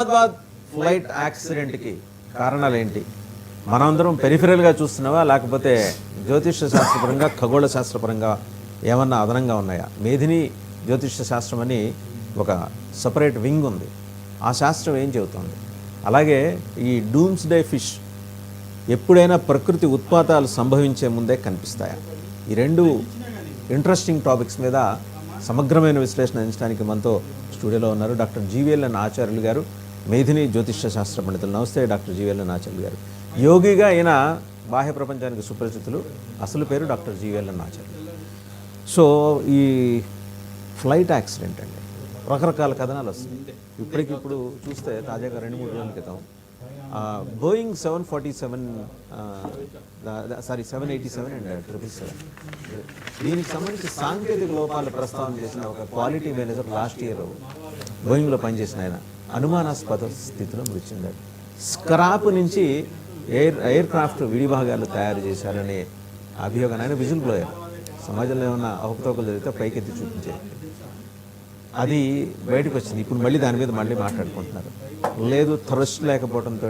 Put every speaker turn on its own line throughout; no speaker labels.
Ahmedabad flight యాక్సిడెంట్కి కారణాలు ఏంటి? మనందరం పెరిఫెరల్గా చూస్తున్నావా, లేకపోతే జ్యోతిష శాస్త్రపరంగా ఖగోళ శాస్త్రపరంగా ఏమన్నా అదనంగా ఉన్నాయా? మేధిని జ్యోతిష శాస్త్రం అని ఒక సపరేట్ వింగ్ ఉంది. ఆ శాస్త్రం ఏం చెబుతుంది? అలాగే ఈ డూమ్స్డే ఫిష్ ఎప్పుడైనా ప్రకృతి ఉత్పాతాలు సంభవించే ముందే కనిపిస్తాయా? ఈ రెండు ఇంట్రెస్టింగ్ టాపిక్స్ మీద సమగ్రమైన విశ్లేషణ అందించడానికి మనతో స్టూడియోలో ఉన్నారు డాక్టర్ జీవీఎల్ఎన్ ఆచార్యులు గారు, మేధిని జ్యోతిష శాస్త్ర పండితులు. నమస్తే డాక్టర్ జీవీఎల్ఎన్ ఆచార్యులు గారు. యోగిగా ఈయన బాహ్య ప్రపంచానికి సుపరిచితులు. అసలు పేరు డాక్టర్ జీవీఎల్ఎన్ ఆచార్యులు. సో ఈ ఫ్లైట్ యాక్సిడెంట్ అండి, రకరకాల కథనాలు వస్తున్నాయి. ఇప్పటికిప్పుడు చూస్తే తాజాగా 2-3 రోజుల క్రితం బోయింగ్ 787 787 అండ్ 777 దీనికి సంబంధించి సాంకేతిక లోపాలు ప్రస్తావన చేసిన ఒక క్వాలిటీ మేనేజర్ లాస్ట్ ఇయర్ బోయింగ్లో పనిచేసిన ఆయన అనుమానాస్పద స్థితిలో మృతి చెందాడు. స్క్రాప్ నుంచి ఎయిర్ క్రాఫ్ట్ విడిభాగాలు తయారు చేశారనే అభియోగాన్ని, ఆయన విజిల్ బ్లోయర్, సమాజంలో ఏమన్నా అవకతవకలు జరిగితే పైకెత్తి చూపించేది. అది బయటకు వచ్చింది. ఇప్పుడు మళ్ళీ దాని మీద మాట్లాడుకుంటున్నారు. లేదు, థ్రస్ట్ లేకపోవడంతో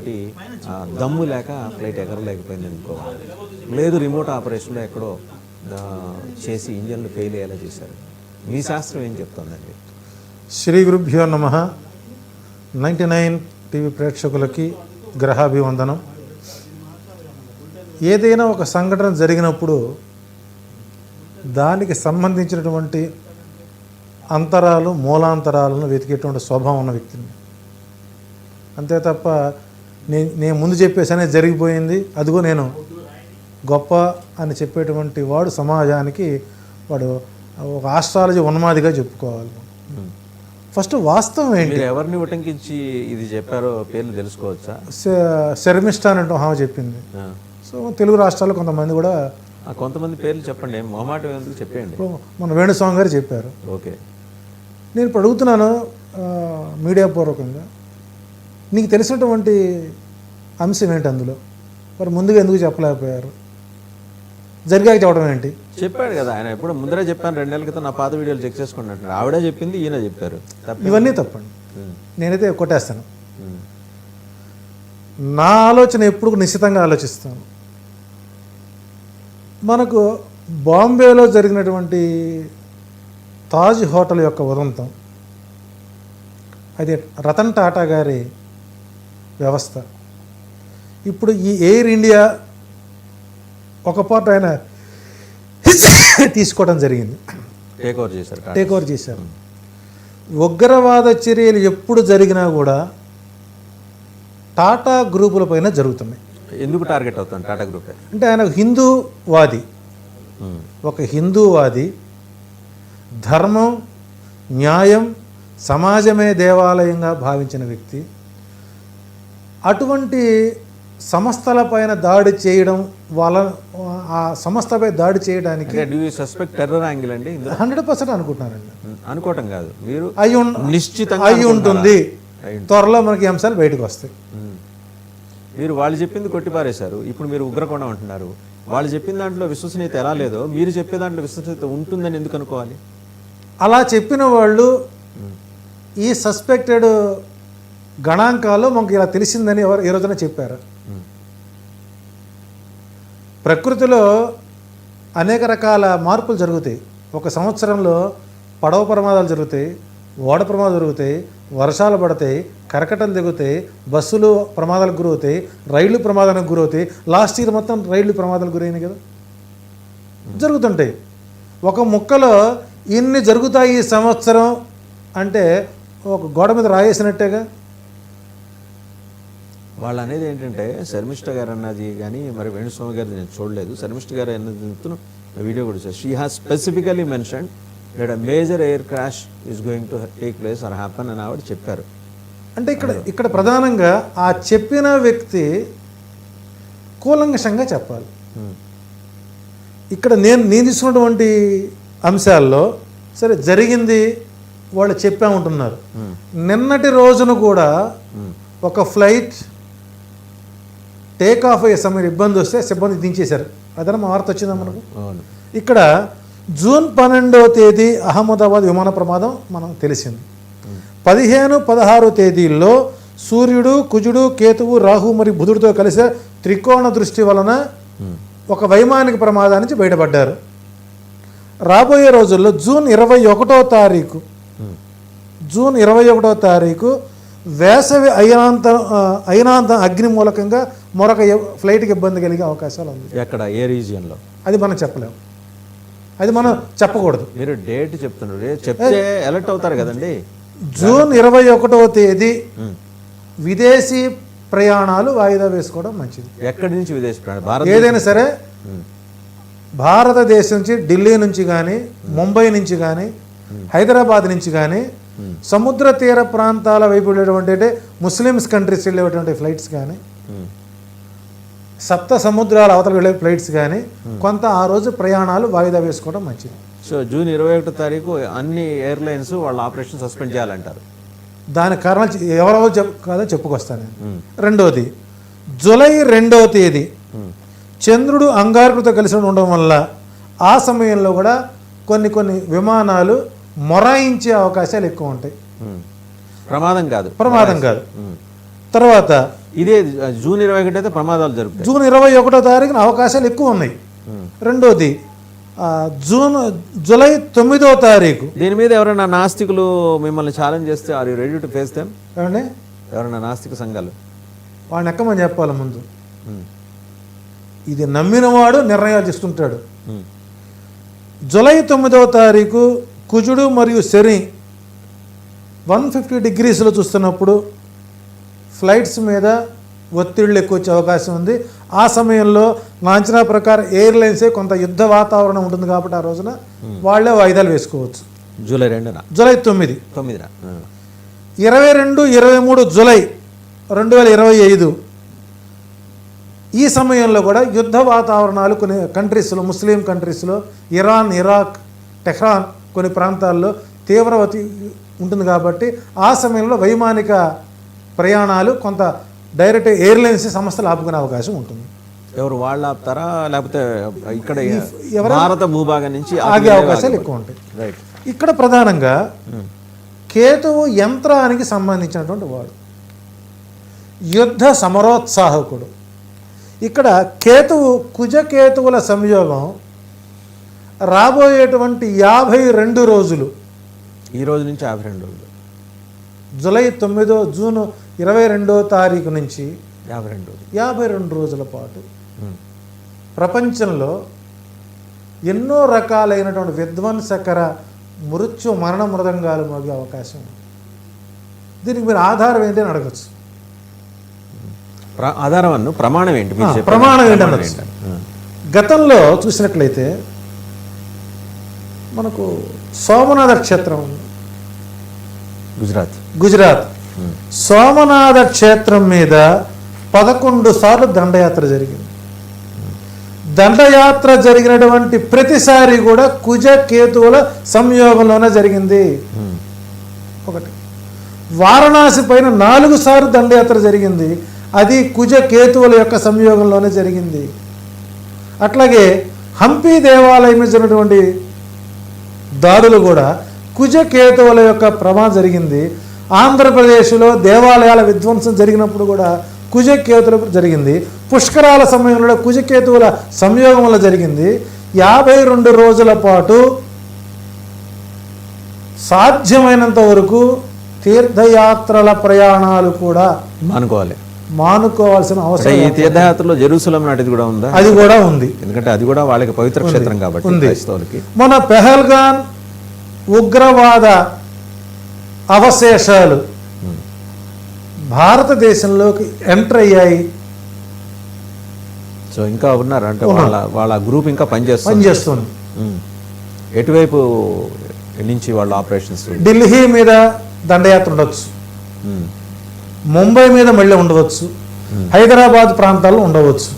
దమ్ము లేక ఫ్లైట్ ఎగరలేకపోయింది అనుకోవాలి. లేదు, రిమోట్ ఆపరేషన్లో ఎక్కడో చేసి ఇంజన్లు ఫెయిల్ అయ్యేలా చేశారు. మీ శాస్త్రం ఏం చెప్తుందండి?
శ్రీ గురుభ్యో నమః. 99 టీవీ ప్రేక్షకులకి గ్రహాభివందనం. ఏదైనా ఒక సంఘటన జరిగినప్పుడు దానికి సంబంధించినటువంటి అంతరాలు, మూలాంతరాలను వెతికేటువంటి స్వభావం ఉన్న వ్యక్తిని. అంతే తప్ప నేను ముందు చెప్పేసనే జరిగిపోయింది, అదిగో నేను గొప్ప అని చెప్పేటువంటి వాడు సమాజానికి వాడు ఒక ఆస్ట్రాలజీ ఉన్మాదిగా చెప్పుకోవాలి. ఫస్ట్ వాస్తవం ఏంటి?
ఎవరిని ఉటంకించి ఇది చెప్పారో పేర్లు తెలుసుకోవచ్చా?
శర్మిష్ట అని ఆమె చెప్పింది. సో తెలుగు రాష్ట్రాల్లో కొంతమంది కూడా,
కొంతమంది పేర్లు చెప్పండి, మొహమాటం ఎందుకు చెప్పండి.
మన వేణుస్వామి గారు చెప్పారు.
ఓకే,
నేను ఇప్పుడు అడుగుతున్నాను మీడియా పూర్వకంగా, నీకు తెలిసినటువంటి అంశం ఏంటి అందులో? మరి ముందుగా ఎందుకు చెప్పలేకపోయారు? జరిగాక చెప్పడం ఏంటి?
చెప్పాడు కదా ఆయన, ఎప్పుడు ముందరే చెప్పాను, 2 నెలల క్రితం నా పాత వీడియోలు చెక్ చేసుకుంటున్నాడు. ఆవిడే చెప్పింది, ఈయన చెప్పారు.
ఇవన్నీ తప్పండి. నేనైతే కొట్టేస్తాను. నా ఆలోచన ఎప్పుడు నిశ్చితంగా ఆలోచిస్తాను. మనకు బాంబేలో జరిగినటువంటి తాజ్ హోటల్ యొక్క ఉదంతం, అది రతన్ టాటా గారి వ్యవస్థ. ఇప్పుడు ఈ ఎయిర్ ఇండియా ఒక పార్ట్ ఆయన తీసుకోవడం జరిగింది, టేక్ ఓవర్ చేశారు. ఉగ్రవాద చర్యలు ఎప్పుడు జరిగినా కూడా టాటా గ్రూపుల పైన జరుగుతున్నాయి.
ఎందుకు టార్గెట్ అవుతాను టాటా గ్రూప్
అంటే ఆయన హిందూవాది, ఒక హిందూవాది, ధర్మం, న్యాయం, సమాజమే దేవాలయంగా భావించిన వ్యక్తి. అటువంటి సంస్థలపైన దాడి చేయడం, వాళ్ళ ఆ సంస్థపై దాడి చేయడానికి
సస్పెక్ట్ టెర్రర్ యాంగిల్ అండి
100% అనుకుంటున్నారండి.
అనుకోవటం కాదు, మీరు
నిశ్చితంగా అయి ఉంటుంది. త్వరలో మనకి అంశాలు బయటకు వస్తాయి.
మీరు వాళ్ళు చెప్పింది కొట్టిపారేశారు, ఇప్పుడు మీరు ఉగ్రకోణం అంటున్నారు. వాళ్ళు చెప్పిన దాంట్లో విశ్వసనీయత ఎలా లేదో మీరు చెప్పే దాంట్లో విశ్వసనీయత ఉంటుందని ఎందుకు అనుకోవాలి?
అలా చెప్పిన వాళ్ళు ఈ సస్పెక్టెడ్ గణాంకాల్లో మనకు ఇలా తెలిసిందని ఎవరు ఏ రోజున చెప్పారు? ప్రకృతిలో అనేక రకాల మార్పులు జరుగుతాయి. ఒక సంవత్సరంలో పడవ ప్రమాదాలు జరుగుతాయి, ఓడ ప్రమాదాలు జరుగుతాయి, వర్షాలు పడతాయి, కరకటలు దిగుతాయి, బస్సులు ప్రమాదాలకు గురవుతాయి, రైళ్లు ప్రమాదానికి గురవుతాయి. లాస్ట్ ఇయర్ మొత్తం రైళ్లు ప్రమాదాలకు గురైనాయి కదా, జరుగుతుంటాయి. ఒక ముక్కలో ఇన్ని జరుగుతాయి ఈ సంవత్సరం అంటే ఒక గోడ మీద రాయేసినట్టేగా.
వాళ్ళు అనేది ఏంటంటే, శర్మిష్ట గారు అన్నది కానీ మరి వేణుస్వామి గారు నేను చూడలేదు. శర్మిష్ట గారు అన్నది వీడియో కూడా sir, she has specifically mention that a major air crash is going to take place or happen అని ఆవిడ చెప్పారు.
అంటే ఇక్కడ ప్రధానంగా ఆ చెప్పిన వ్యక్తి కూలంకషంగా చెప్పాలి. ఇక్కడ నేను తీసుకున్నటువంటి అంశాల్లో సరే జరిగింది, వాళ్ళు చెప్పామంటున్నారు. నిన్నటి రోజున కూడా ఒక ఫ్లైట్ టేక్ ఆఫ్ అయ్యే సమయం ఇబ్బంది వస్తే సిబ్బంది దించేశారు. అదన వార్త వచ్చిందా మనకు? ఇక్కడ జూన్ 12వ తేదీ అహ్మదాబాద్ విమాన ప్రమాదం మనకు తెలిసింది. 15, 16 తేదీల్లో సూర్యుడు, కుజుడు, కేతువు, రాహు మరియు బుధుడితో కలిసే త్రికోణ దృష్టి వలన ఒక వైమానిక ప్రమాదం నుంచి బయటపడ్డారు. రాబోయే రోజుల్లో జూన్ 21వ తారీఖు వేసవి అయనాంత అగ్ని మూలకంగా మరొక ఫ్లైట్కి ఇబ్బంది కలిగే అవకాశాలు ఉంది.
ఎక్కడ, ఏ రీజియన్లో?
అది మనం చెప్పలేము, అది మనం చెప్పకూడదు.
మీరు డేట్ చెప్తున్నారు, చెప్తే అలర్ట్ అవుతారు కదండి.
జూన్ 21వ తేదీ విదేశీ ప్రయాణాలు వాయిదా వేసుకోవడం మంచిది.
ఎక్కడి నుంచి విదేశీ ప్రయాణం?
ఏదైనా సరే భారతదేశం నుంచి, ఢిల్లీ నుంచి కానీ, ముంబై నుంచి కానీ, హైదరాబాద్ నుంచి కానీ, సముద్ర తీర ప్రాంతాల వైపు వెళ్ళేటువంటి అంటే ముస్లిమ్స్ కంట్రీస్ వెళ్ళేటువంటి ఫ్లైట్స్ కానీ, సప్త సముద్రాల అవతల వెళ్ళే ఫ్లైట్స్ కానీ కొంత ఆ రోజు ప్రయాణాలు వాయిదా వేసుకోవడం మంచిది.
సో జూన్ 21వ తారీఖు అన్ని ఎయిర్లైన్స్ వాళ్ళ ఆపరేషన్ సస్పెండ్ చేయాలంటారు.
దానికి కారణాలు ఎవరెవరు కాదో చెప్పుకొస్తాను నేను. రెండవది, జూలై 2వ తేదీ చంద్రుడు అంగారకుడితో కలిసి ఉండడం వల్ల ఆ సమయంలో కూడా కొన్ని విమానాలు మొరాయించే అవకాశాలు ఎక్కువ ఉంటాయి.
ప్రమాదం కాదు.
తర్వాత
ఇదే జూన్ 21 అయితే ప్రమాదాలు జరుగుతాయి.
జూన్ 21వ తారీఖున అవకాశాలు ఎక్కువ ఉన్నాయి. రెండోది జూలై 9వ తారీఖు.
దీని మీద ఎవరైనా నాస్తికులు మిమ్మల్ని ఛాలెంజ్ చేస్తే are you ready to face them?
ఏమండి,
ఎవరైనా నాస్తిక సంఘాలు
వాడిని ఎక్కమని చెప్పాలి ముందు. ఇది నమ్మినవాడు నిర్ణయాలు తీసుకుంటాడు. జూలై 9వ తారీఖు కుజుడు మరియు శని 150 డిగ్రీస్లో చూస్తున్నప్పుడు ఫ్లైట్స్ మీద ఒత్తిళ్ళు ఎక్కువ వచ్చే అవకాశం ఉంది. ఆ సమయంలో నా అంచనా ప్రకారం ఎయిర్లైన్సే కొంత యుద్ధ వాతావరణం ఉంటుంది కాబట్టి ఆ రోజున వాళ్ళే వాయిదాలు వేసుకోవచ్చు.
జూలై 2న,
జూలై 9న, 22, 23 జూలై 2025 ఈ సమయంలో కూడా యుద్ధ వాతావరణాలు కొన్ని కంట్రీస్లో, ముస్లిం కంట్రీస్లో, ఇరాన్, ఇరాక్, టెహ్రాన్ కొన్ని ప్రాంతాల్లో తీవ్రవతి ఉంటుంది కాబట్టి ఆ సమయంలో వైమానిక ప్రయాణాలు కొంత డైరెక్ట్ ఎయిర్లైన్స్ సంస్థలు ఆపుకునే అవకాశం ఉంటుంది.
ఎవరు వాళ్ళు ఆపుతారా, లేకపోతే ఇక్కడ భారత భూభాగం నుంచి
ఆగే అవకాశాలు ఎక్కువ ఉంటాయి.
రైట్.
ఇక్కడ ప్రధానంగా కేతువు యంత్రానికి సంబంధించినటువంటి వాడు, యుద్ధ సమరోత్సాహకుడు. ఇక్కడ కేతువు కుజకేతువుల సంయోగం రాబోయేటువంటి 52 రోజులు,
ఈ రోజు నుంచి 52 రోజులు,
జూలై 22వ తారీఖు నుంచి
52
రోజుల పాటు ప్రపంచంలో ఎన్నో రకాలైనటువంటి విధ్వంసకర మరణ మృదంగాలు మోగే అవకాశం ఉంది. దీనికి మీరు ఆధారం ఏంటి అని అడగచ్చు.
ప్రమాణం ఏంటి?
ప్రమాణం ఏంటనొచ్చు. గతంలో చూసినట్లయితే మనకు సోమనాథ క్షేత్రం ఉంది, గుజరాత్. సోమనాథ క్షేత్రం మీద 11 సార్లు దండయాత్ర జరిగింది. దండయాత్ర జరిగినటువంటి ప్రతిసారి కూడా కుజ కేతువుల సంయోగంలోనే జరిగింది. ఒకటి, వారణాసి పైన 4 సార్లు దండయాత్ర జరిగింది, అది కుజ కేతువుల యొక్క సంయోగంలోనే జరిగింది. అట్లాగే హంపి దేవాలయం జరిగినటువంటి దాడులు కూడా కుజ కేతువుల యొక్క ప్రమాదం జరిగింది. ఆంధ్రప్రదేశ్లో దేవాలయాల విధ్వంసం జరిగినప్పుడు కూడా కుజకేతువుల జరిగింది. పుష్కరాల సమయంలో కుజకేతువుల సంయోగం వల్ల జరిగింది. 52 రోజుల పాటు సాధ్యమైనంత వరకు తీర్థయాత్రల ప్రయాణాలు కూడా మానుకోవాల్సిన అవసరం.
ఈ తీర్థయాత్రలో జెరూసలం నాటిది కూడా ఉందా?
అది కూడా ఉంది,
ఎందుకంటే అది కూడా వాళ్ళకి పవిత్ర క్షేత్రం కాబట్టి.
మన పెహల్గాన్ ఉగ్రవాద అవశేషాలు భారతదేశంలోకి ఎంటర్ అయ్యాయి.
సో ఇంకా ఉన్నారు అంటే వాళ్ళ గ్రూప్ ఇంకా
పనిచేస్తుంది.
ఎటువైపు నుంచి వాళ్ళ ఆపరేషన్స్?
ఢిల్లీ మీద దండయాత్ర ఉండవచ్చు, ముంబై మీద మళ్ళీ ఉండవచ్చు, హైదరాబాద్ ప్రాంతాల్లో ఉండవచ్చు.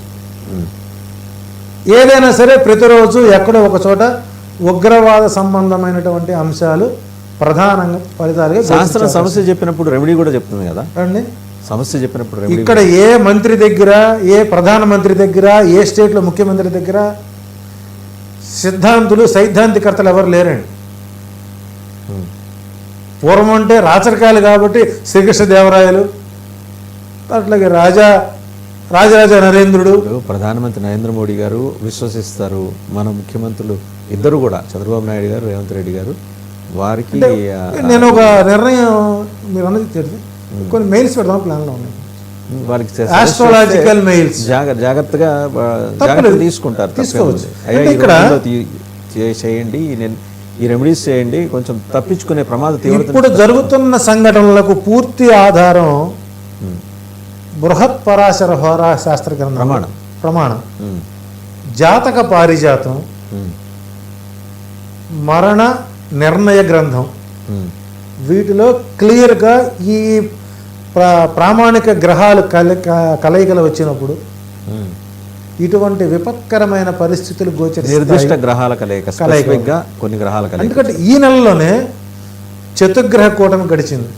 ఏదైనా సరే ప్రతిరోజు ఎక్కడో ఒక చోట ఉగ్రవాద సంబంధమైనటువంటి అంశాలు ప్రధానంగా ఫలితాలుగా
శాస్త్రం సమస్య చెప్పినప్పుడు రెమెడీ కూడా చెప్తుంది కదా అండి. సమస్య చెప్పినప్పుడు
ఇక్కడ ఏ మంత్రి దగ్గర, ఏ ప్రధానమంత్రి దగ్గర, ఏ స్టేట్లో ముఖ్యమంత్రి దగ్గర సిద్ధాంతులు, సైద్ధాంతికర్తలు ఎవరు లేరండి. పూర్వం అంటే రాచరికాలు కాబట్టి శ్రీకృష్ణదేవరాయలు, అట్లాగే రాజరాజ నరేంద్రుడు.
ఇప్పుడు ప్రధానమంత్రి నరేంద్ర మోడీ గారు విశ్వసిస్తారు, మన ముఖ్యమంత్రులు ఇద్దరు కూడా, చంద్రబాబు నాయుడు గారు, రేవంత్ రెడ్డి గారు, వారికి
నేను ఒక నిర్ణయం మీరు అన్నది తెలుసు, కొన్ని మెయిల్స్ పెడదాం ప్లాన్లో ఉన్నాయి,
వాళ్ళకి
ఆస్ట్రాలజికల్ మెయిల్స్.
జాగ్రత్తగా తీసుకుంటారు.
తీసుకోవచ్చు.
అయ్యా ఇక్కడ చేయండి, ఈ రెమెడీస్ చేయండి, కొంచెం తప్పించుకునే ప్రమాదం తీవ్రత.
ఇప్పుడు జరుగుతున్న సంఘటనలకు పూర్తి ఆధారం బృహత్ పరాశర హోరా శాస్త్ర గ్రంథం ప్రమాణం, జాతక పారిజాతం, మరణ నిర్ణయ గ్రంథం. వీటిలో క్లియర్గా ఈ ప్రామాణిక గ్రహాలు కలయికలు వచ్చినప్పుడు ఇటువంటి విపత్కరమైన పరిస్థితులు గోచరిస్తాయి.
నిర్దిష్ట గ్రహాల కలయిక, కొన్ని గ్రహాల కలయిక.
ఎందుకంటే ఈ నెలలోనే చతుర్గ్రహ కూటమి గడిచింది,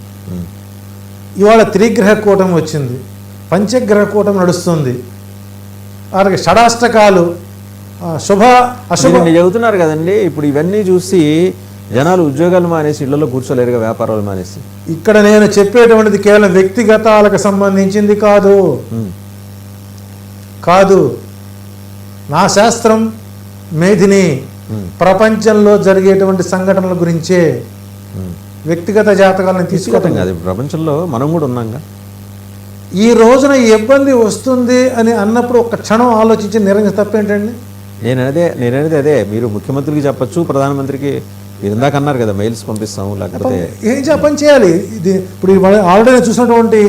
ఇవాళ త్రిగ్రహ కూటమి వచ్చింది, పంచగ్రహ కూటమి నడుస్తుంది, అలాగే షడాష్టకాలు, శుభ అశుభ
చెబుతున్నారు కదండి. ఇప్పుడు ఇవన్నీ చూసి జనాలు ఉద్యోగాలు మానేసి ఇళ్లలో కూర్చోలేరుగా, వ్యాపారాలు మానేసి.
ఇక్కడ నేను చెప్పేటువంటిది కేవలం వ్యక్తిగతాలకు సంబంధించింది కాదు, నా శాస్త్రం మేధిని ప్రపంచంలో జరిగేటువంటి సంఘటనల గురించే, వ్యక్తిగత జాతకాలను తీసుకోవటం
కాదు. ప్రపంచంలో మనం కూడా ఉన్నాంగా.
ఈ రోజున ఈ ఇబ్బంది వస్తుంది అని అన్నప్పుడు ఒక క్షణం ఆలోచించి నిర్ణయం తప్పేంటండి?
నేననేది అదే, మీరు ముఖ్యమంత్రికి చెప్పచ్చు, ప్రధానమంత్రికి మీరు ఇందాక అన్నారు కదా మెయిల్స్ పంపిస్తాము, లేకపోతే
ఏం చెప్పని చేయాలి. ఇది ఇప్పుడు ఆల్రెడీ చూసినటువంటి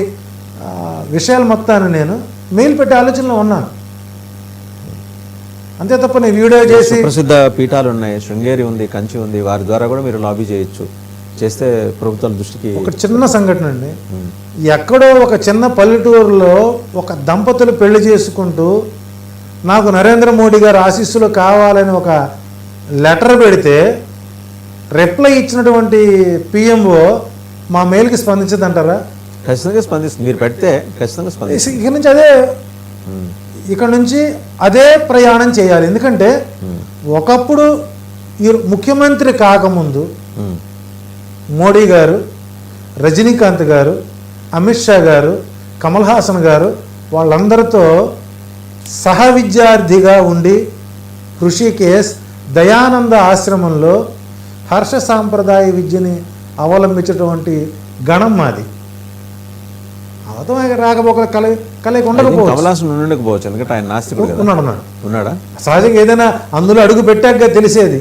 విషయాలు మొత్తాన్ని నేను మెయిల్ పెట్టే ఆలోచనలో ఉన్నాను, అంతే తప్ప నేను వీడియో చేసి.
ప్రసిద్ధ పీఠాలు ఉన్నాయి, శృంగేరి ఉంది, కంచి ఉంది, వారి ద్వారా కూడా మీరు లాబీ చేయొచ్చు, చేస్తే ప్రభుత్వాల దృష్టికి.
ఒక చిన్న సంఘటన అండి, ఎక్కడో ఒక చిన్న పల్లెటూరులో ఒక దంపతులు పెళ్లి చేసుకుంటూ నాకు నరేంద్ర మోడీ గారు ఆశీస్సులు కావాలని ఒక లెటర్ పెడితే రిప్లై ఇచ్చినటువంటి పిఎంఓ మా మెయిల్కి స్పందించదంటారా?
ఖచ్చితంగా స్పందిస్తుంది, మీరు పెడితే ఖచ్చితంగా స్పందిస్తుంది.
ఇక్కడ నుంచి అదే ప్రయాణం చేయాలి. ఎందుకంటే ఒకప్పుడు ఈ ముఖ్యమంత్రి కాకముందు మోడీ గారు, రజనీకాంత్ గారు, అమిత్ షా గారు, కమల్ హాసన్ గారు వాళ్ళందరితో సహ విద్యార్థిగా ఉండి హృషికేశ్ దయానంద ఆశ్రమంలో హర్ష సాంప్రదాయ విద్యని అవలంబించేటువంటి గణం మాది. అవతం రాకపోక కలయిక
ఉండకపోవచ్చు, ఎందుకంటే ఆయన నాస్తికుడు ఉన్నాడా.
సహజంగా ఏదైనా అందులో అడుగు పెట్టాక తెలిసేది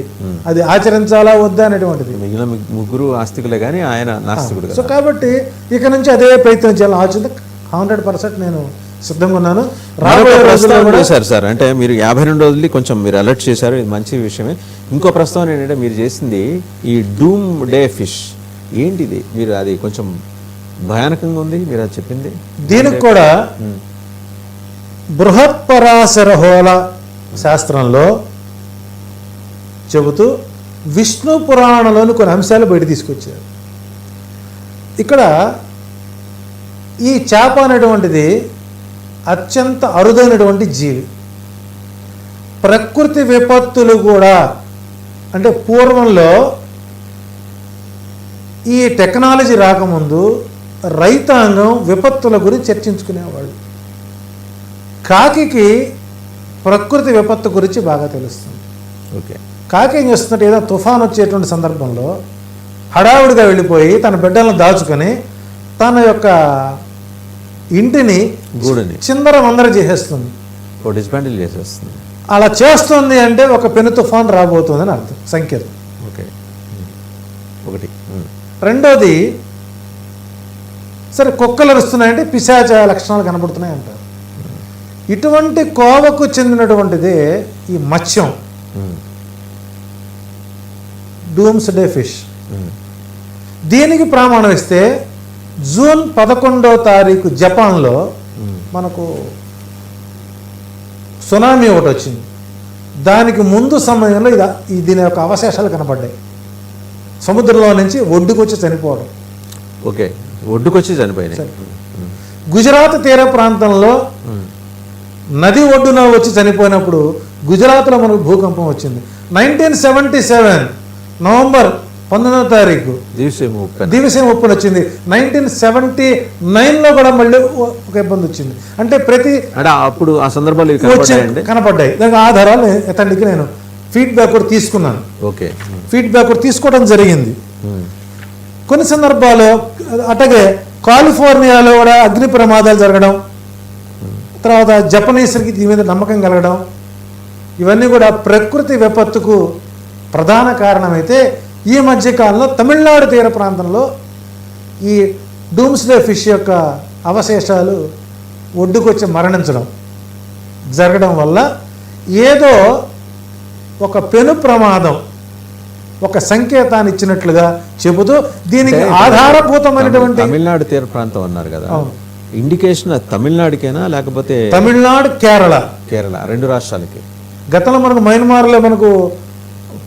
అది ఆచరించాలా వద్దా అనేటువంటిది.
మిగిలిన ముగ్గురు ఆస్తికులే కానీ ఆయన నాస్తికుడు.
సో కాబట్టి ఇక నుంచి అదే ప్రయత్నం చేయాలి. ఆలోచన 100% నేను సిద్ధంగా ఉన్నాను.
రాబోయే రోజుల్లో కూడా సార్ అంటే మీరు 52 రోజులు కొంచెం మీరు అలర్ట్ చేశారు, ఇది మంచి విషయమే. ఇంకో ప్రస్తావన ఏంటంటే మీరు చేసింది ఈ డూమ్ డే ఫిష్ ఏంటిది, మీరు అది కొంచెం భయానకంగా ఉంది మీరు అది చెప్పింది.
దీనికి కూడా బృహత్ పరాశర హోల శాస్త్రంలో చెబుతూ విష్ణు పురాణంలోని కొన్ని అంశాలు బయట తీసుకొచ్చారు. ఇక్కడ ఈ చేప అనేటువంటిది అత్యంత అరుదైనటువంటి జీవి. ప్రకృతి విపత్తులు కూడా, అంటే పూర్వంలో ఈ టెక్నాలజీ రాకముందు రైతాంగం విపత్తుల గురించి చర్చించుకునేవాళ్ళు. కాకికి ప్రకృతి విపత్తు గురించి బాగా తెలుస్తుంది.
ఓకే,
కాకి ఏం చేస్తుందంటే ఏదో తుఫాన్ వచ్చేటువంటి సందర్భంలో హడావుడిగా వెళ్ళిపోయి తన బిడ్డలను దాచుకొని తన యొక్క ఇంటిని
గూడని
చిందర వందర చేసేస్తుంది,
డిస్మాంటిల్ చేసేస్తుంది.
అలా చేస్తుంది అంటే ఒక పెను తుఫాన్ రాబోతుందని అర్థం, సంకేతం.
ఓకే, ఒకటి.
రెండోది, సరే కుక్కలు అరుస్తున్నాయంటే పిశాచ లక్షణాలు కనబడుతున్నాయి అంటారు. ఇటువంటి కోవకు చెందినటువంటిదే ఈ మత్స్యం, డూమ్స్ డే ఫిష్. దీనికి ప్రమాణం ఇస్తే జూన్ 11వ తారీఖు జపాన్లో మనకు సునామీ ఒకటి వచ్చింది. దానికి ముందు సమయంలో దీని యొక్క అవశేషాలు కనపడ్డాయి. సముద్రంలో నుంచి ఒడ్డుకొచ్చి చనిపోవడం.
ఓకే, ఒడ్డుకొచ్చి చనిపోయినాయి.
గుజరాత్ తీర ప్రాంతంలో నది ఒడ్డున వచ్చి చనిపోయినప్పుడు గుజరాత్లో మనకు భూకంపం వచ్చింది. 1977 నవంబర్ 19వ తారీఖు దివిసీమ ఉప్పెన వచ్చింది. 1979లో కూడా మళ్ళీ ఒక ఇబ్బంది వచ్చింది. అంటే
అప్పుడు ఆ సందర్భాలు
కనపడ్డాయి. దానికి ఆధారాలు అతనికి నేను ఫీడ్బ్యాక్ కూడా తీసుకున్నాను.
ఓకే,
ఫీడ్బ్యాక్ కూడా తీసుకోవడం జరిగింది. కొన్ని సందర్భాలు అట్లాగే కాలిఫోర్నియాలో కూడా అగ్ని ప్రమాదాలు జరగడం, తర్వాత జపనీసులకి దీని మీద నమ్మకం కలగడం, ఇవన్నీ కూడా ప్రకృతి విపత్తుకు ప్రధాన కారణమైతే ఈ మధ్యకాలంలో తమిళనాడు తీర ప్రాంతంలో ఈ డూమ్స్డే ఫిష్ యొక్క అవశేషాలు ఒడ్డుకొచ్చి మరణించడం జరగడం వల్ల ఏదో ఒక పెను ప్రమాదం ఒక సంకేతాన్ని ఇచ్చినట్లుగా చెబుతూ దీనికి ఆధారభూతమైనటువంటి
తమిళనాడు తీర ప్రాంతం అన్నారు కదా, ఇండికేషన్ తమిళనాడుకేనా లేకపోతే
తమిళనాడు కేరళ
రెండు రాష్ట్రాలకి?
గతంలో మనకు మయన్మార్లో మనకు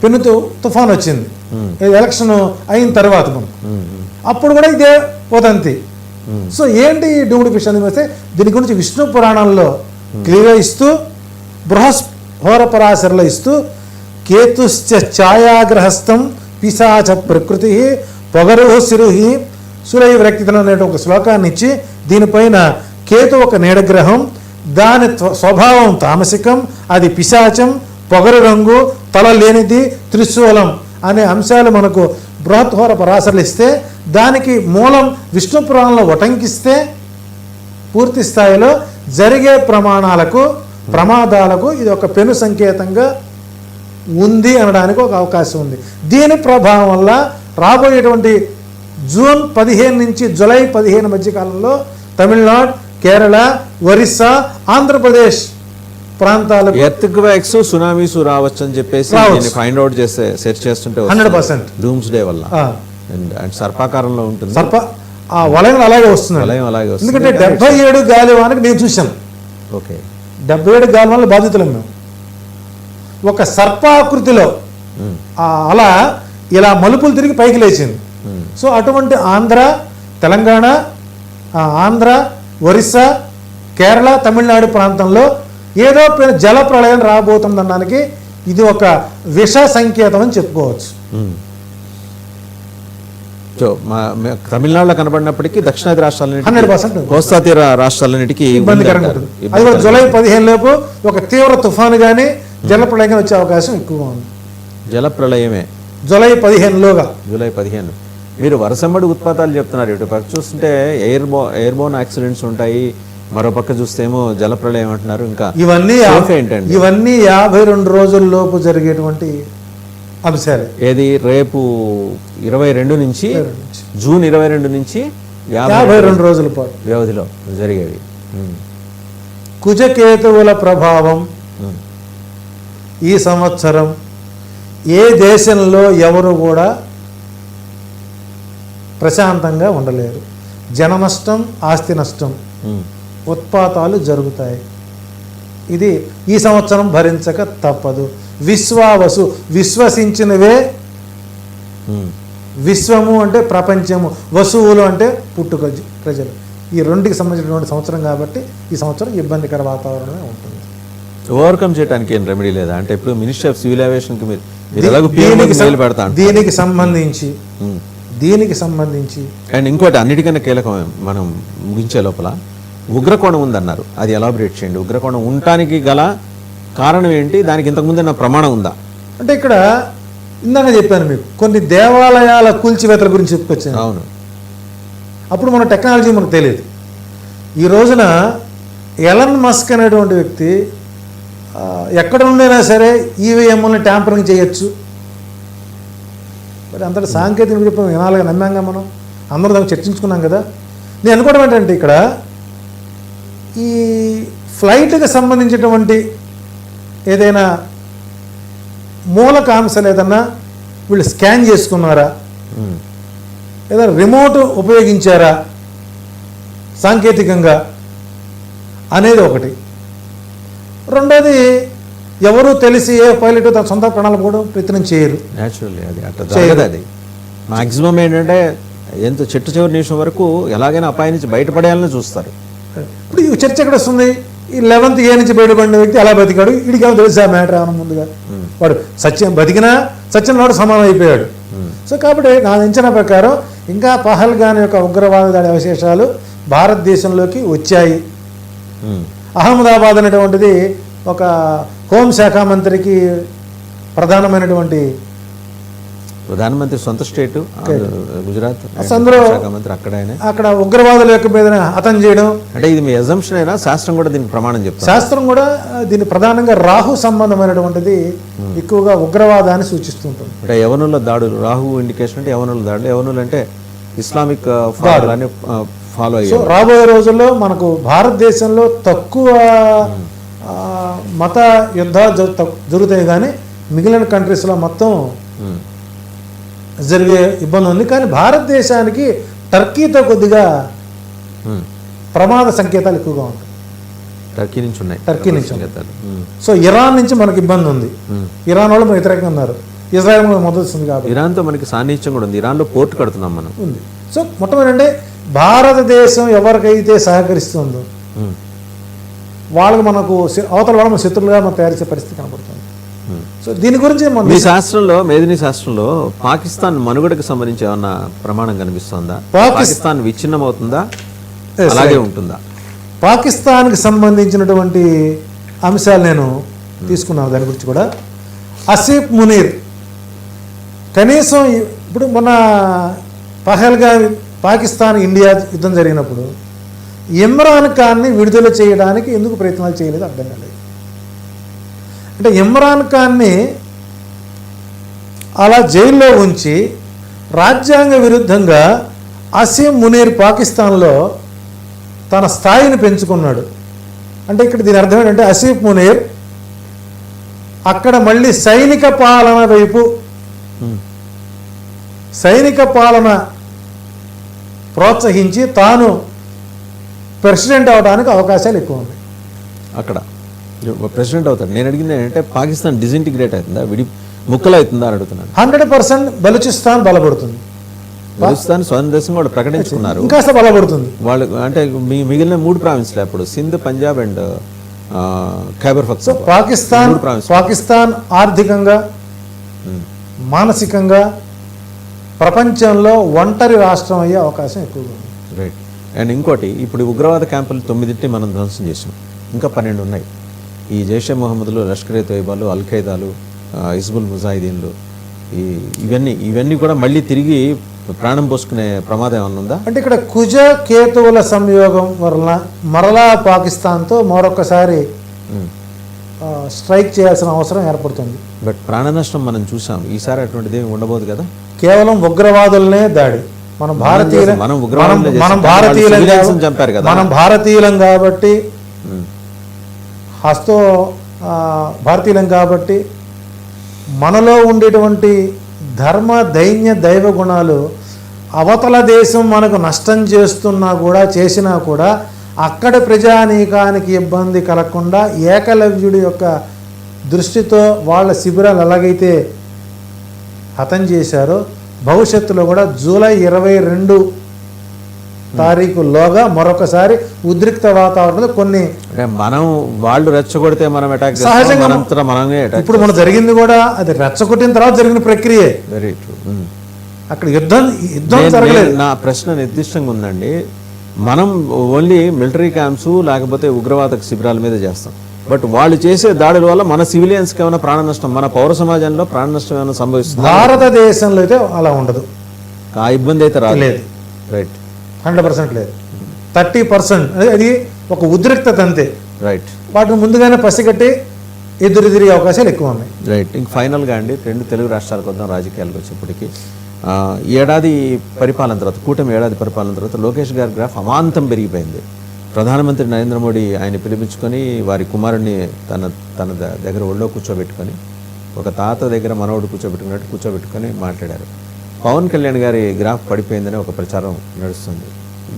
పెను తుఫాన్ వచ్చింది ఎలక్షన్ అయిన తర్వాత మనకు, అప్పుడు కూడా ఇదే వదంతి. సో ఏంటి ఈ డూమ్డ్ ఫిష్ అని వస్తే దీని గురించి విష్ణు పురాణంలో క్లియర్గా ఇస్తూ బృహస్పరాశరలో ఇస్తూ కేతుశ్చ ఛాయాగ్రహస్థం పిశాచ ప్రకృతి పొగరు సిరుహి సురై వ్యక్తిలో అనే ఒక శ్లోకాన్ని ఇచ్చి దీనిపైన కేతు ఒక నీడగ్రహం, దాని స్వభావం తామసికం, అది పిశాచం, పొగరు రంగు, తల లేనిది, త్రిశూలం అనే అంశాలు మనకు బృహత్హోర పరాశరలు ఇస్తే దానికి మూలం విష్ణు పురాణంలో ఉటంకిస్తే పూర్తి స్థాయిలో జరిగే ప్రమాదాలకు ఇది ఒక పెను సంకేతంగా ఉంది అనడానికి ఒక అవకాశం ఉంది. దీని ప్రభావం వల్ల రాబోయేటువంటి జూన్ 15 నుంచి జూలై 15 మధ్య కాలంలో తమిళనాడు, కేరళ, ఒరిస్సా, ఆంధ్రప్రదేశ్ ప్రాంతాలకు
ఎర్త్క్వేక్స్, సునామీస్ రావచ్చు అని చెప్పేసి ఫైండ్ అవుట్ చేస్తే సెర్చ్ చేస్తుంటే
100%
డూమ్స్డే వల్ల అండ్ సర్పాకారంలో ఉంటుంది.
ఆ వలయం అలాగే వస్తుంది. ఎందుకంటే 77 గాలివానకి నేను చూశాను.
ఓకే,
77 గాలివానలు బాధితులం మేము. ఒక సర్పాకృతిలో అలా ఇలా మలుపులు తిరిగి పైకి లేచింది. సో అటువంటి తెలంగాణ, ఆంధ్ర, ఒరిస్సా, కేరళ, తమిళనాడు ప్రాంతంలో ఏదో జల ప్రళయం రాబోతుందనడానికి ఇది ఒక విష సంకేతం అని చెప్పుకోవచ్చు.
తమిళనాడులో కనబడినప్పటికీ దక్షిణాది రాష్ట్రాల
100%
కోస్తా తీర రాష్ట్రాలన్నిటికీ
ఇబ్బందికరంగా ఉంటుంది. అది కూడా జూలై 15 లోపు ఒక తీవ్ర తుఫాను కానీ జల ప్రళయం వచ్చే అవకాశం ఎక్కువగా ఉంది.
జల ప్రళయమే
జూలై 15లోగా.
జూలై 15 మీరు వరుసమ్మడి ఉత్పాతాలు చెప్తున్నారు. ఇటు పక్క చూస్తుంటే ఎయిర్బోర్న్ యాక్సిడెంట్స్ ఉంటాయి, మరో పక్క చూస్తేమో జల ప్రళయం అంటున్నారు. ఇంకా
ఇవన్నీ
ఏంటండి?
ఇవన్నీ 52 రోజుల లోపు జరిగేటువంటి అంశాలు.
ఏది రేపు 22 నుంచి జూన్ 22 నుంచి
52 రోజుల పాటు
వ్యవధిలో జరిగేవి.
కుజకేతువుల ప్రభావం ఈ సంవత్సరం ఏ దేశంలో ఎవరు కూడా ప్రశాంతంగా ఉండలేరు. జన నష్టం, ఆస్తి నష్టం, ఉత్పాతాలు జరుగుతాయి. ఇది ఈ సంవత్సరం భరించక తప్పదు. విశ్వావసు, విశ్వసించినవే. విశ్వము అంటే ప్రపంచము, వసువులు అంటే పుట్టుక ప్రజలు. ఈ రెండుకి సంబంధించినటువంటి సంవత్సరం కాబట్టి ఈ సంవత్సరం ఇబ్బందికర వాతావరణమే ఉంటుంది.
ఓవర్కమ్ చేయడానికి ఏం రెమెడీ లేదా? అంటే ఇప్పుడు మినిస్ట్రీ ఆఫ్ సివిల్ ఏవియేషన్కి దీనికి సంబంధించి అండ్ ఇంకోటి అన్నిటికన్నా కీలకం మనం ముగించే లోపల ఉగ్రకోణం ఉందన్నారు. అది ఎలాబరేట్ చేయండి. ఉగ్రకోణం ఉండటానికి గల కారణం ఏంటి? దానికి ఇంతకుముందు నా ప్రమాణం ఉందా?
అంటే ఇక్కడ ఇందాక చెప్పాను మీకు కొన్ని దేవాలయాల కూల్చివేతల గురించి చెప్పుకొచ్చాను.
అవును,
అప్పుడు మన టెక్నాలజీ మనకు తెలియదు. ఈ రోజున ఎలన్ మస్క్ అనేటువంటి వ్యక్తి ఎక్కడ ఉండైనా సరే ఈవీఎంని ట్యాంపరింగ్ చేయొచ్చు. మరి అంతటి సాంకేతిక చెప్పిన వినాలుగా నమ్మాంగా మనం అందరూ దాన్ని చర్చించుకున్నాం కదా. నేను అనుకోవడం ఏంటంటే ఇక్కడ ఈ ఫ్లైట్కి సంబంధించినటువంటి ఏదైనా మూలకాంశాలు ఏదన్నా వీళ్ళు స్కాన్ చేసుకున్నారా, ఏదైనా రిమోట్ ఉపయోగించారా సాంకేతికంగా అనేది ఒకటి. రెండోది ఎవరు తెలిసి ఏ పైలట్ తన సొంత ప్రాణాలు కూడా ప్రయత్నం చేయరు.
న్యాచురల్లీ అది అట్లా జరగదు. అది మ్యాక్సిమం ఏంటంటే ఎంత చెట్టు చివరి నిమిషం వరకు ఎలాగైనా అపాయం నుంచి బయటపడేయాలని చూస్తారు.
ఇప్పుడు ఈ చర్చ ఎక్కడ వస్తుంది? ఈ 11th A నుంచి బయటపడిన వ్యక్తి ఎలా బతికాడు, వీడికి ఏమో తెలుసా మ్యాటర్ ఏమన్నా ముందుగా? వాడు సత్యం బతికినా సత్యం వాడు సమానం అయిపోయాడు. సో కాబట్టి నా అంచనా ప్రకారం ఇంకా పహల్గాన్ యొక్క ఉగ్రవాద దాడి అవశేషాలు భారతదేశంలోకి వచ్చాయి. అహ్మదాబాద్ అనేటువంటిది ఒక హోంశాఖ మంత్రికి
ప్రధానమంత్రి సొంత స్టేటు గుజరాత్,
అందులో
శాఖ మంత్రి
అక్కడ ఉగ్రవాదుల యొక్క మీద హతం చేయడం.
అంటే ఇది మీ అజంప్షన్ అయినా శాస్త్రం కూడా దీనికి ప్రమాణం చెప్తారు?
శాస్త్రం కూడా దీన్ని ప్రధానంగా రాహు సంబంధమైనటువంటిది ఎక్కువగా ఉగ్రవాదాన్ని సూచిస్తుంటుంది.
అంటే యవనుల దాడులు, రాహు ఇండికేషన్ అంటే యవనుల దాడులు. యవనులు అంటే ఇస్లామిక్ ఫాలో అయ్యారు.
రాబోయే రోజుల్లో మనకు భారతదేశంలో తక్కువ మత యుద్ధాలు జరుగుతాయి, కానీ మిగిలిన కంట్రీస్లో మొత్తం జరిగే ఇబ్బంది ఉంది. కానీ భారతదేశానికి టర్కీతో కొద్దిగా ప్రమాద సంకేతాలు ఎక్కువగా ఉంటాయి.
టర్కీ నుంచి
సంకేతాలు. సో ఇరాన్ నుంచి మనకి ఇబ్బంది ఉంది. ఇరాన్ వాళ్ళు వ్యతిరేకంగా ఉన్నారు. ఇజ్రాయెల్ మొదలు వస్తుంది కాబట్టి
ఇరాన్తో మనకి సాన్నిహిత్యం కూడా ఉంది. ఇరాన్లో పోర్ట్ కడుతున్నాం మనం
ఉంది. సో మొట్టమొదటి భారతదేశం ఎవరికైతే సహకరిస్తుందో వాళ్ళకి మనకు అవతల వాళ్ళ మన శత్రులుగా మనం తయారు చేసే పరిస్థితి కనబడుతుంది. సో దీని గురించి
మీ శాస్త్రంలో, మేదిని శాస్త్రంలో పాకిస్తాన్ మనుగడకు సంబంధించి ఏమన్నా ప్రమాణం కనిపిస్తుందా? పాకిస్తాన్ విచ్ఛిన్నం అవుతుందా, అలాగే ఉంటుందా?
పాకిస్తాన్కి సంబంధించినటువంటి అంశాలు నేను తీసుకున్నాను. దాని గురించి కూడా ఆసిఫ్ మునీర్ కనీసం ఇప్పుడు మొన్న పాకిస్తాన్ ఇండియా యుద్ధం జరిగినప్పుడు ఇమ్రాన్ ఖాన్ని విడుదల చేయడానికి ఎందుకు ప్రయత్నాలు చేయలేదు అర్థం కాలేదు. అంటే ఇమ్రాన్ ఖాన్ని అలా జైల్లో ఉంచి రాజ్యాంగ విరుద్ధంగా అసీం మునీర్ పాకిస్తాన్లో తన స్థాయిని పెంచుకున్నాడు. అంటే ఇక్కడ దీని అర్థం ఏంటంటే ఆసిఫ్ మునీర్ అక్కడ మళ్ళీ సైనిక పాలన వైపు, సైనిక పాలన ప్రోత్సహించి తాను ప్రెసిడెంట్ అవడానికి అవకాశాలు ఎక్కువ ఉన్నాయి.
అక్కడ ప్రెసిడెంట్ అవుతాడు. నేను అడిగింది ఏంటంటే పాకిస్తాన్ డిసింటిగ్రేట్ అవుతుందా, ముక్కలు అవుతుందా అని అడుగుతున్నాను.
100% బలూచిస్తాన్ బలపడుతుంది.
బలూచిస్తాన్ స్వతంత్ర దేశం కూడా ప్రకటించుకున్నారు,
ఇంకా బలపడుతుంది
వాళ్ళు. అంటే మిగిలిన 3 ప్రావిన్స్లు అప్పుడు సింధ్, పంజాబ్ అండ్ ఖైబర్ పఖ్తూన్ఖ్వా.
పాకిస్తాన్ ఆర్థికంగా, మానసికంగా ప్రపంచంలో ఒంటరి రాష్ట్రం అయ్యే అవకాశం ఎక్కువగా ఉంది.
రైట్. అండ్ ఇంకోటి, ఇప్పుడు ఉగ్రవాద క్యాంపులు 9 మనం ధ్వంసం చేసాం, ఇంకా 12 ఉన్నాయి. ఈ జైషే మొహమ్మద్లు, లష్కర్ ఏ తోయిబాలు, అల్ ఖైదాలు, హిజ్బుల్ ముజాహిదీన్లు, ఇవన్నీ కూడా మళ్ళీ తిరిగి ప్రాణం పోసుకునే ప్రమాదం ఏమన్నా ఉందా?
అంటే ఇక్కడ కుజ కేతువుల సంయోగం వలన మరలా పాకిస్తాన్తో మరొకసారి స్ట్రైక్ చేయాల్సిన అవసరం ఏర్పడుతుంది.
బట్ ప్రాణ నష్టం మనం చూసాం, ఈసారి అటువంటిది ఏమి ఉండబోదు కదా.
కేవలం ఉగ్రవాదులనే దాడి. మనం భారతీయులం కాబట్టి భారతీయులం కాబట్టి మనలో ఉండేటువంటి ధర్మ, దైన్య, దైవ గుణాలు అవతల దేశం మనకు నష్టం చేసినా కూడా అక్కడి ప్రజానీకానికి ఇబ్బంది కలగకుండా ఏకలవ్యుడి యొక్క దృష్టితో వాళ్ళ శిబిరాలు ఎలాగైతే హతం చేశారో భవిష్యత్తులో కూడా జూలై 22 తారీఖులోగా మరొకసారి ఉద్రిక్త వాతావరణంలో కొన్ని
మనం వాళ్ళు రెచ్చగొడితే మనం అటాక్
సహజంగా ఇప్పుడు మనం జరిగింది కూడా అది రెచ్చగొట్టిన తర్వాత జరిగిన ప్రక్రియే.
Very true.
అక్కడ యుద్ధం జరగలేదు.
నా ప్రశ్న నిర్దిష్టంగా ఉందండి. మనం ఓన్లీ మిలిటరీ క్యాంప్స్ లేకపోతే ఉగ్రవాద శిబిరాల మీద చేస్తాం, బట్ వాళ్ళు చేసే దాడుల వల్ల మన సివిలియన్స్కి ఏమైనా ప్రాణ నష్టం, మన పౌర సమాజంలో ప్రాణ నష్టం ఏమైనా సంభవిస్తుంది?
భారతదేశంలో అయితే అలా ఉండదు,
ఆ ఇబ్బంది అయితే రాలేదు.
రైట్. 100% లేదు. 30% అది ఒక ఉద్రిక్తత అంతే.
రైట్.
వాటిని ముందుగానే పసిగట్టి ఎదురుదిరిగే అవకాశాలు ఎక్కువ ఉన్నాయి.
రైట్. ఇంక ఫైనల్గా అండి, 2 తెలుగు రాష్ట్రాలకు వద్దాం రాజకీయాలకు వచ్చేప్పటికి. ఏడాది పరిపాలన తర్వాత, కూటమి ఏడాది పరిపాలన తర్వాత లోకేష్ గారి గ్రాఫ్ అమాంతం పెరిగిపోయింది. ప్రధానమంత్రి నరేంద్ర మోడీ ఆయన పిలిపించుకొని వారి కుమారుడిని తన దగ్గర ఒళ్ళో కూర్చోబెట్టుకొని, ఒక తాత దగ్గర మనవడు కూర్చోబెట్టుకొని మాట్లాడారు. పవన్ కళ్యాణ్ గారి గ్రాఫ్ పడిపోయిందని ఒక ప్రచారం నడుస్తుంది.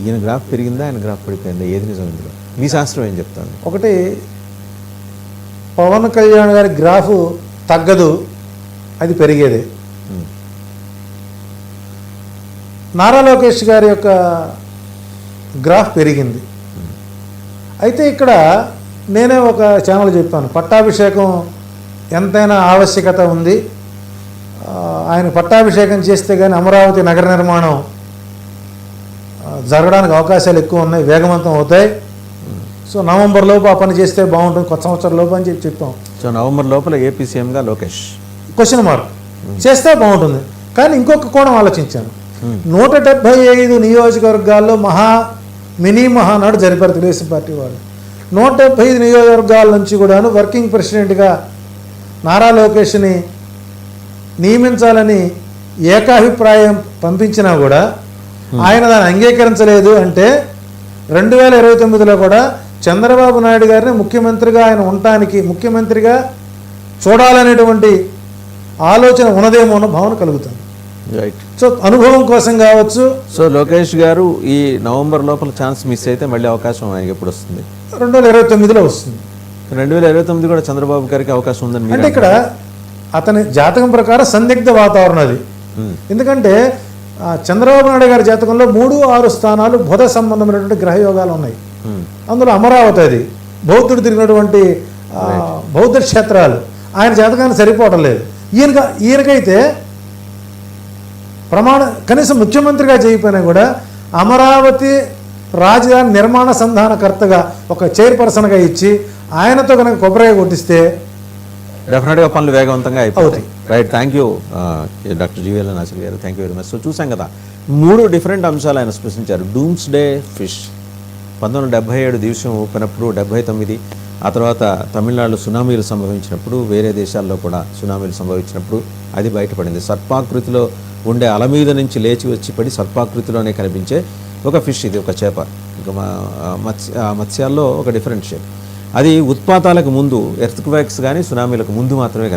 ఈయన గ్రాఫ్ పెరిగిందా, ఆయన గ్రాఫ్ పడిపోయిందా, ఏది నిజం ఇందులో? మీ శాస్త్రం ఏం చెప్తాను?
ఒకటి, పవన్ కళ్యాణ్ గారి గ్రాఫ్ తగ్గదు, అది పెరిగేది. నారా లోకేష్ గారి యొక్క గ్రాఫ్ పెరిగింది. అయితే ఇక్కడ నేనే ఒక ఛానల్ చెప్పాను, పట్టాభిషేకం ఎంతైనా ఆవశ్యకత ఉంది ఆయన పట్టాభిషేకం చేస్తే కానీ అమరావతి నగర నిర్మాణం జరగడానికి అవకాశాలు ఎక్కువ ఉన్నాయి, వేగవంతం అవుతాయి. సో నవంబర్ లోపు ఆ పని చేస్తే బాగుంటుంది, కొత్త సంవత్సరం లోపు అని చెప్పాం.
సో నవంబర్ లోపల ఏపీ సీఎంగా లోకేష్
క్వశ్చన్ మార్క్ చేస్తే బాగుంటుంది. కానీ ఇంకొక కోణం ఆలోచించాను. 175 నియోజకవర్గాల్లో మినీ మహానాడు జరిపారు తెలుగుదేశం పార్టీ వాళ్ళు. 175 నియోజకవర్గాల నుంచి కూడాను వర్కింగ్ ప్రెసిడెంట్గా నారా లోకేష్ని నియమించాలని ఏకాభిప్రాయం పంపించినా కూడా ఆయన దాన్ని అంగీకరించలేదు. అంటే 2029లో కూడా చంద్రబాబు నాయుడు గారిని ముఖ్యమంత్రిగా ఆయన ఉండటానికి, ముఖ్యమంత్రిగా చూడాలనేటువంటి ఆలోచన ఉన్నదేమో అన్న భావన కలుగుతుంది.
రైట్.
సో అనుభవం కోసం కావచ్చు.
సో లోకేష్ గారు ఈ నవంబర్ లోపల ఛాన్స్ మిస్ అయితే మళ్ళీ అవకాశం ఆయనకి ఎప్పుడు వస్తుంది?
2029లో వస్తుంది.
2029 కూడా చంద్రబాబు గారికి అవకాశం ఉందని మీరు
అంటే ఇక్కడ అతని జాతకం ప్రకారం సందిగ్ధ వాతావరణం అది. ఎందుకంటే చంద్రబాబు నాయుడు గారి జాతకంలో 3, 6 స్థానాలు బుధ సంబంధమైనటువంటి గ్రహయోగాలు ఉన్నాయి. అందులో అమరావతి అది బౌద్ధుడు తిరిగినటువంటి బౌద్ధ క్షేత్రాలు ఆయన జాతకాన్ని సరిపోవటం లేదు. ఈయనకైతే కనీసం ముఖ్యమంత్రిగా చేయకపోయినా కూడా అమరావతి రాజధాని నిర్మాణ సంధానకర్తగా ఒక చైర్పర్సన్గా ఇచ్చి ఆయనతో కనుక కొబ్బరిగా కొట్టిస్తే
డెఫినెట్గా పనులు వేగవంతంగా అయిపోతాయి. Right. Thank you doctor GVL Nasir గారు. Thank you very much. So చూసాం కదా 3 డిఫరెంట్ అంశాలు ఆయన స్పృశించారు. డూమ్స్ డే ఫిష్ 1977 దివసం ఊపినప్పుడు, 79 ఆ తర్వాత తమిళనాడులో సునామీలు సంభవించినప్పుడు, వేరే దేశాల్లో కూడా సునామీలు సంభవించినప్పుడు అది బయటపడింది. సర్పాకృతిలో ఉండే అల మీద నుంచి లేచి వచ్చి పడి సర్పాకృతిలోనే కనిపించే ఒక ఫిష్, ఇది ఒక చేప. ఇంకా మత్స్యాల్లో ఒక డిఫరెంట్ షేప్. అది ఉత్పాతాలకు ముందు, ఎర్త్ క్వేక్స్ కానీ సునామీలకు ముందు మాత్రమే